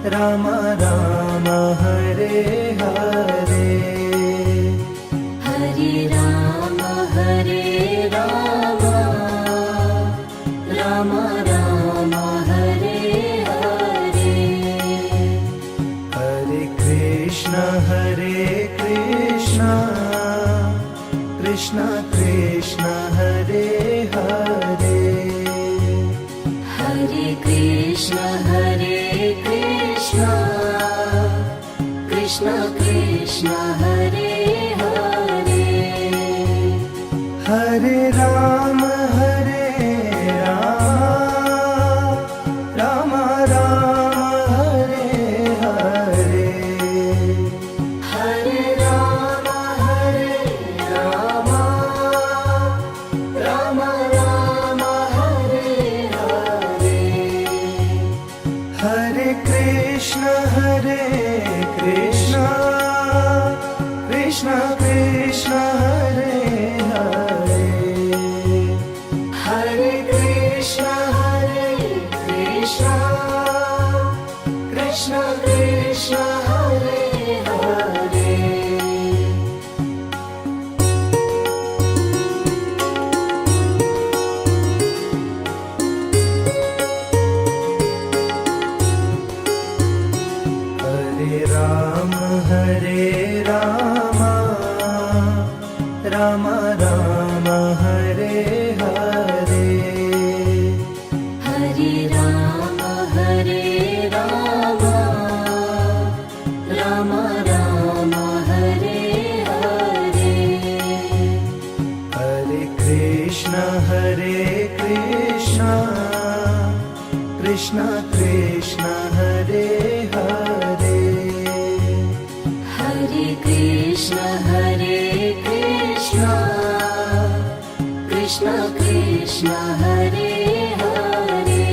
Ram Ram Hare Hare, Hare Ram Ram Ram Hare Hare. Hare Krishna Krishna Krishna Hare Hare, Hare Krishna Krishna Krishna Hare Hare. Hare Ram Ram Ram Hare Hare, Hare Ram Ram Ram Hare Hare. Hare Krishna Krishna Krishna Hare Hare, Hare Krishna Krishna Krishna Hare Hare. Hare Ram Ram Ram Hare Hare, Hare Ram Ram Ram Hare Hare. Hare Krishna Krishna Krishna Hare Hare, Hare Krishna Krishna Krishna Hare Hare.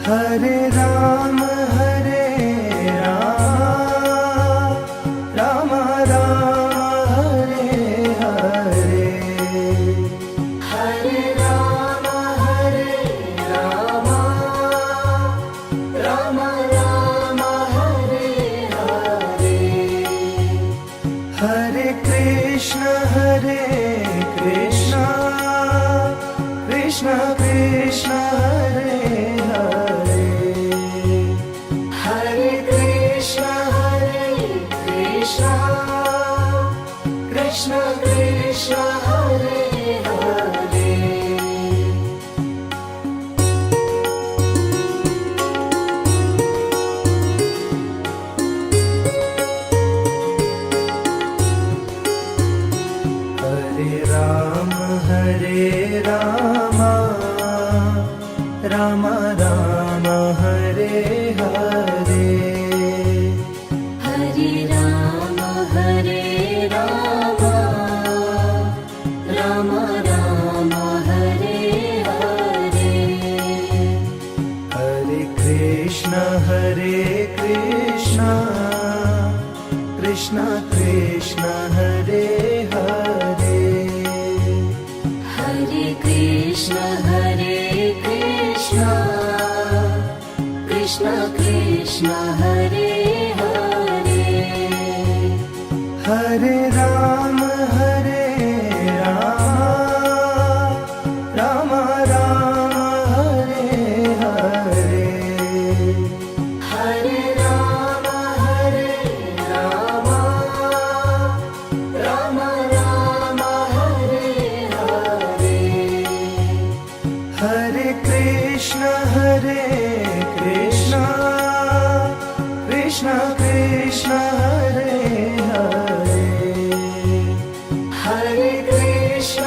Hare Ram Ram Ram Hare Hare, Hare Ram Ram Ram Hare Hare. Hare Krishna Krishna Krishna Hare Hare, Hare Krishna Krishna Krishna Hare Hare. Hare Ram Ram Ram Hare Hare, Hare Ram Ram Ram Hare Hare. Hare Krishna Krishna Krishna Hare Hare, Hare Krishna Krishna Krishna Hare Hare. Hare Ram Ram Ram Hare Hare, Hare Ram Ram Ram Hare Hare. Hare Krishna Krishna Krishna Hare Hare, Hare Krishna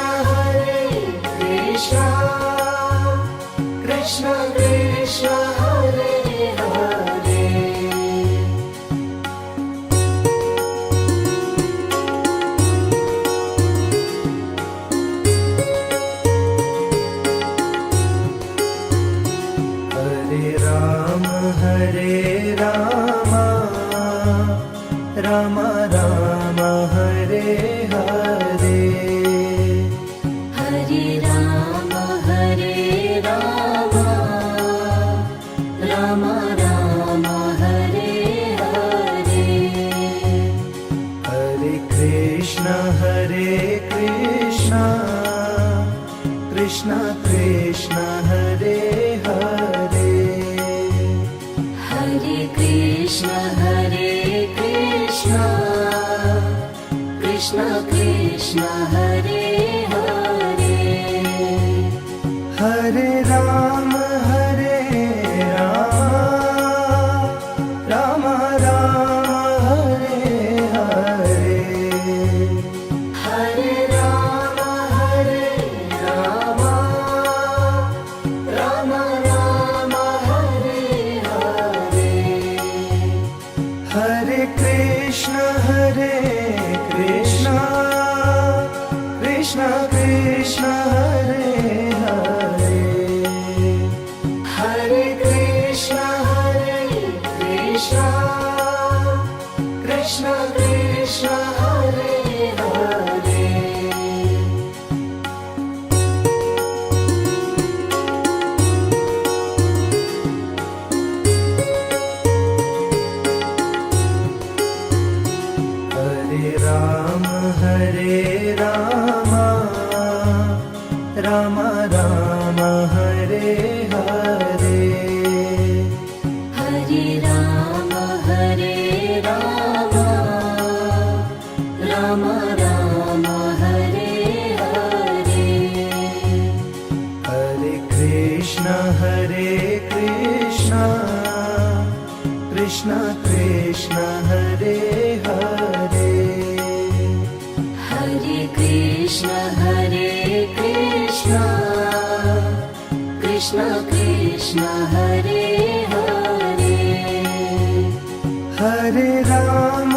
Krishna Krishna Hare Hare. Hare Ram Ram Ram Hare Hare, Hare Ram Ram Ram Hare Hare Hare Krishna Krishna Krishna Hare Hare Hare Krishna Krishna Krishna Hare Hare Hare Ram Ram Ram Hare Hare Hare Ram Ram Ram Hare Hare Hare Krishna Krishna Krishna Hare Hare Hare Krishna Krishna Krishna Hare Hare Hare Ram Ram Ram Hare Hare Hare Ram Ram Ram Hare Hare Hare Krishna Krishna Krishna Hare Hare Hare Krishna Krishna Krishna Hare Hare Hare Ram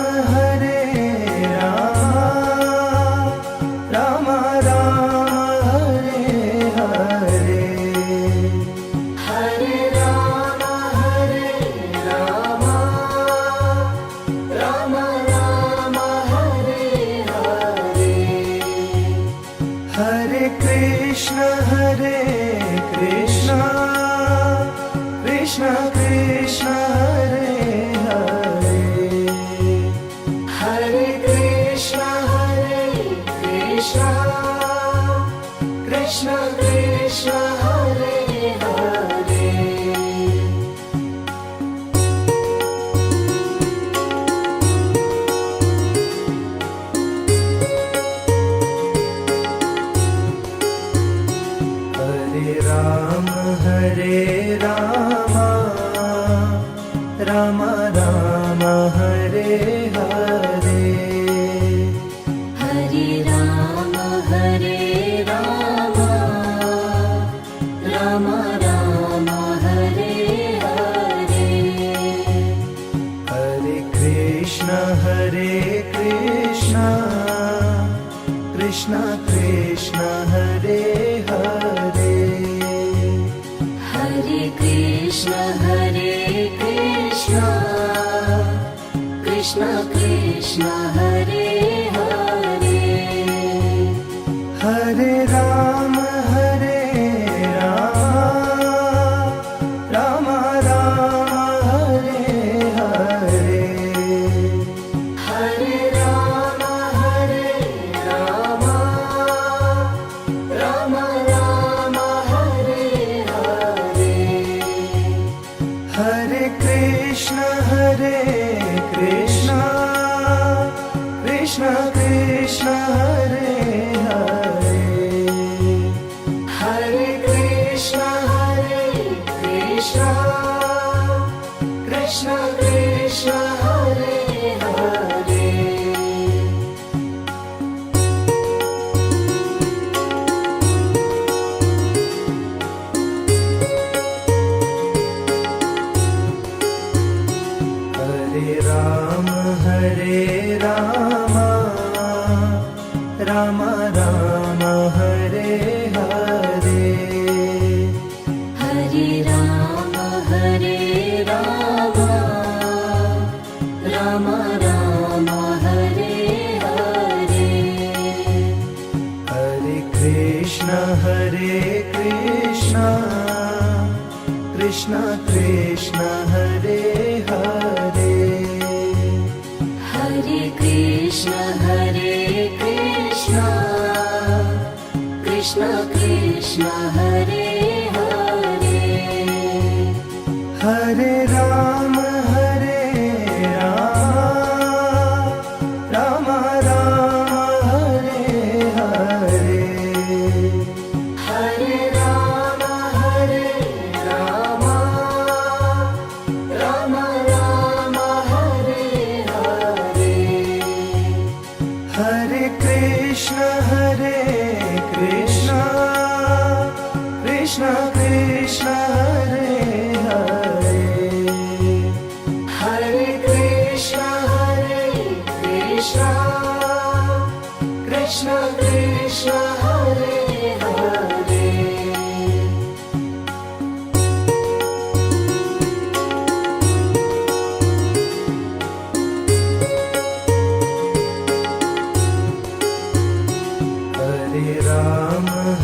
Ram Ram Hare Hare Hare Ram Ram Ram Hare Hare Hare Krishna Krishna Krishna Hare Hare Hare Krishna Krishna Krishna Hare Hare Hare Ram Ram Ram Hare Hare Hare Ram Ram Ram Hare Hare Hare Krishna Krishna Hare Hare Hare Krishna Krishna Hare Hare Hare Ram Ram Ram Hare Hare Hare Ram Ram Ram Hare Hare Hare Krishna Krishna Krishna Hare Hare Hare Krishna Krishna Krishna Hare Hare Hare Ram Ram Ram Hare Hare Hare Ram Ram Ram Hare Hare Hare Krishna Krishna Krishna Hare Hare Hare Krishna Hare Krishna Krishna Krishna Hare Hare Hare Rama Rama Rama Hare Hare Hare Rama Rama Rama Hare Hare Hare Krishna Krishna Krishna Hare Hare Hare Krishna Krishna Krishna Hare Hare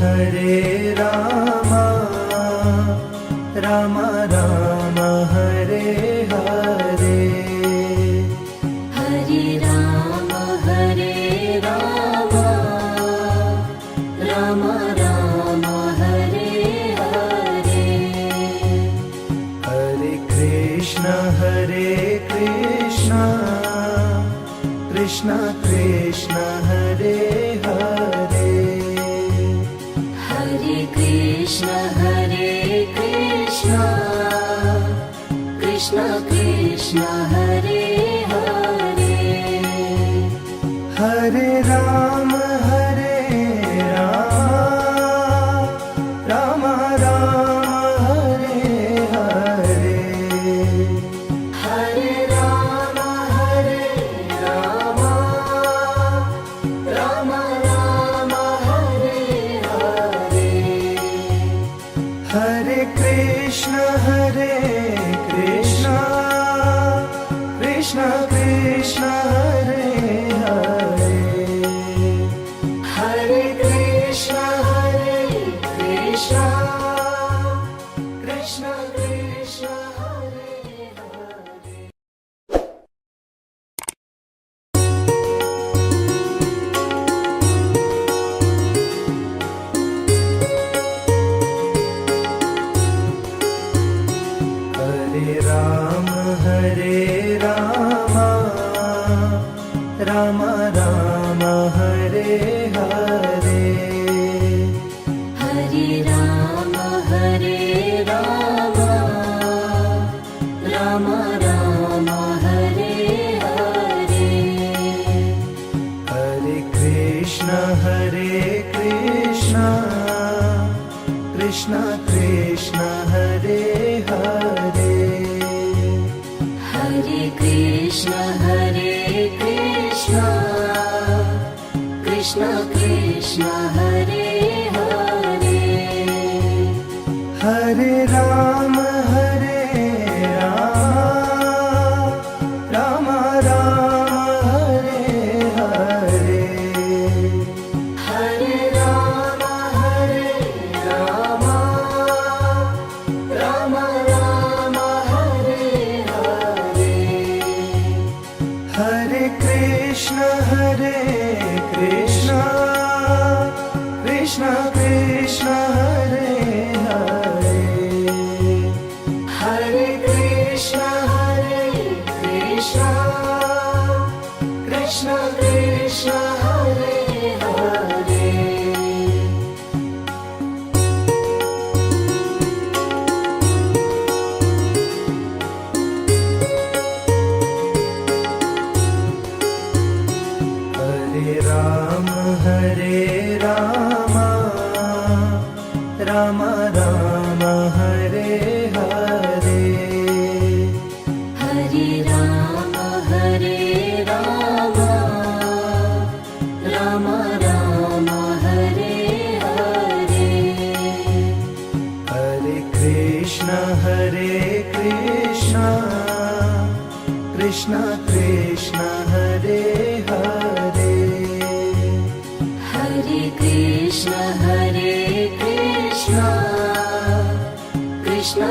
Hare Rama Rama Rama Hare Hare Hare Rama Rama Rama Hare Hare Hare Krishna Krishna Krishna Hare Hare Hare Krishna Krishna Krishna Hare Hare Hare Rama Rama Rama Hare Hare Hare Rama Rama Rama Hare Hare Hare Krishna Krishna Krishna Hare Hare Hare Krishna Krishna Krishna Hare Hare Hare Rama Rama Rama Hare Hare Hare Rama Rama Rama Hare Hare Hare Krishna Krishna Krishna Hare Hare Hare Krishna Krishna Hare Hare Hare Rama Rama Rama Hare Hare Hare Rama Rama Rama Hare Hare Hare Krishna Krishna Hare Hare Hare Krishna Krishna Hare Hare Hare Rama Rama Rama Hare Hare Hare Rama Rama Rama Hare Hare Hare Krishna Krishna Hare Hare Hare Krishna Krishna Krishna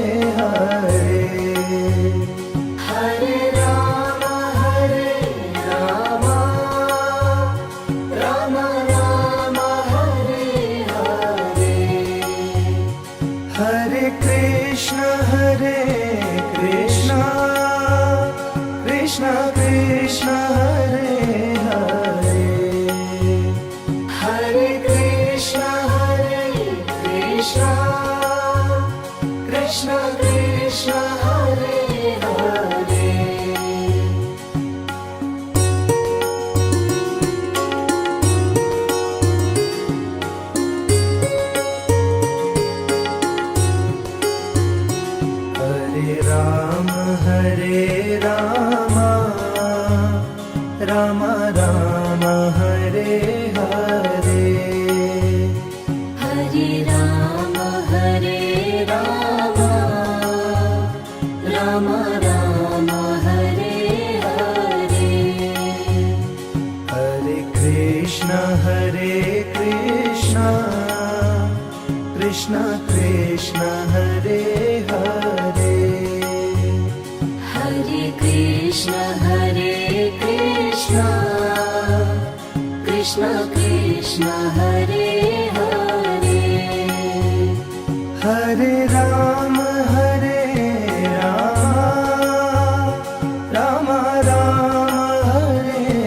Hare Hare Ram Ram Ram Hare Hare Hare Krishna Krishna Krishna Hare Hare Hare Krishna Krishna Krishna Hare Hare Hare Ram Ram Ram Hare Hare Hare Ram Ram Ram Hare Hare Hare Krishna Krishna Krishna Hare Hare Hare Krishna Krishna Krishna Hare Hare Hare Ram Ram Ram Hare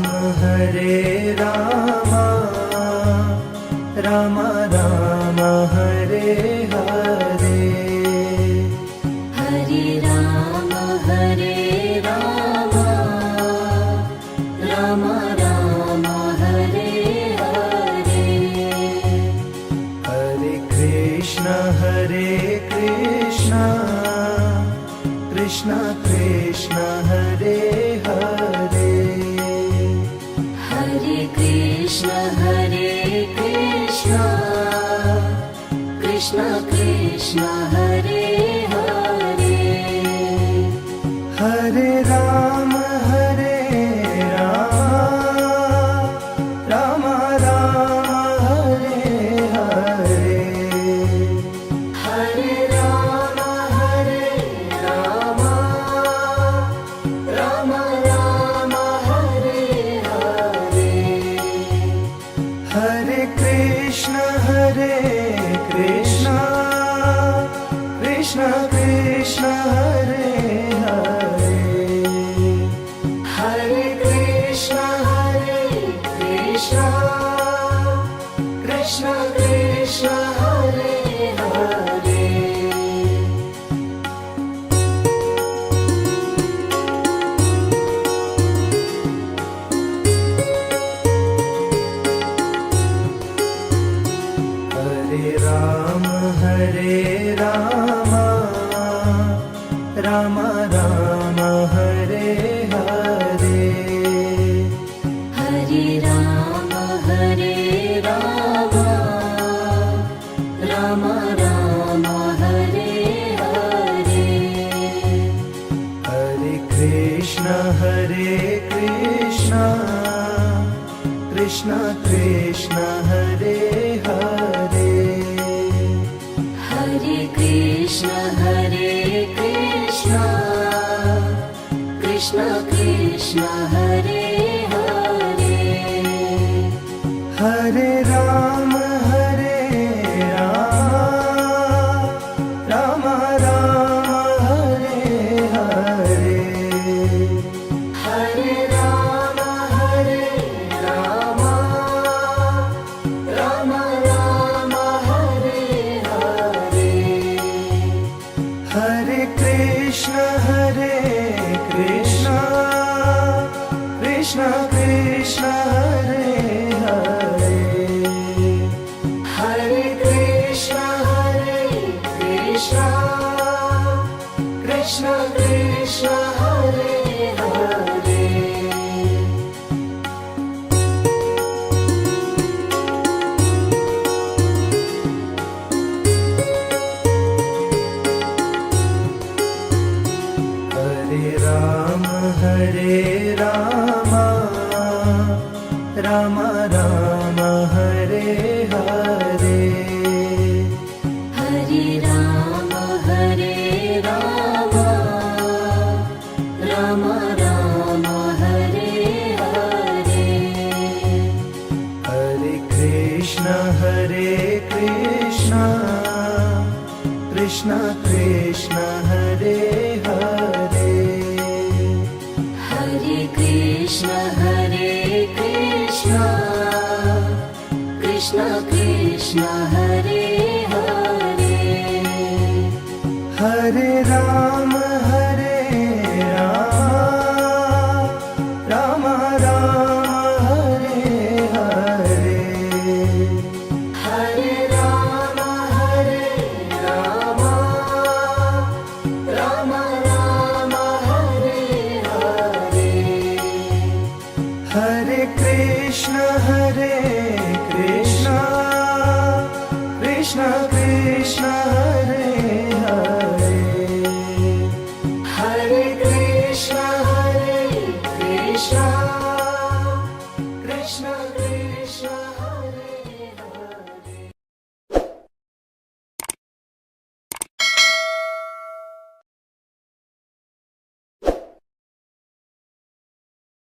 Hare Ram Ram Ram Hare Hare Hare Ram Ram Ram Hare Hare Hare Krishna Krishna Krishna Hare Hare Hare Krishna Krishna Krishna Hare Hare Hare Ram Ram Ram Hare Hare Hare Ram Ram Ram Hare Hare Hare Krishna Krishna Krishna Hare Hare Hare Krishna Krishna Krishna Hare Hare Hare Ram Ram Ram Hare Hare Hare Ram Ram Ram Hare Hare Hare Krishna Krishna Krishna Hare Hare Hare Krishna Krishna Krishna Hare Hare Hare Ram Ram Ram Hare Hare Hare Ram Ram Ram Hare Hare Hare Krishna Krishna Krishna Hare Hare Hare Krishna Krishna Krishna Hare Hare Hare Ram Ram Ram Hare Hare Hare Ram Ram Ram Hare Hare Hare Krishna Krishna Krishna Hare Hare Hare Krishna Krishna Krishna Hare Hare Hare Ram Ram Ram Hare Hare Hare Ram Ram Ram Hare Hare Hare Krishna Krishna Krishna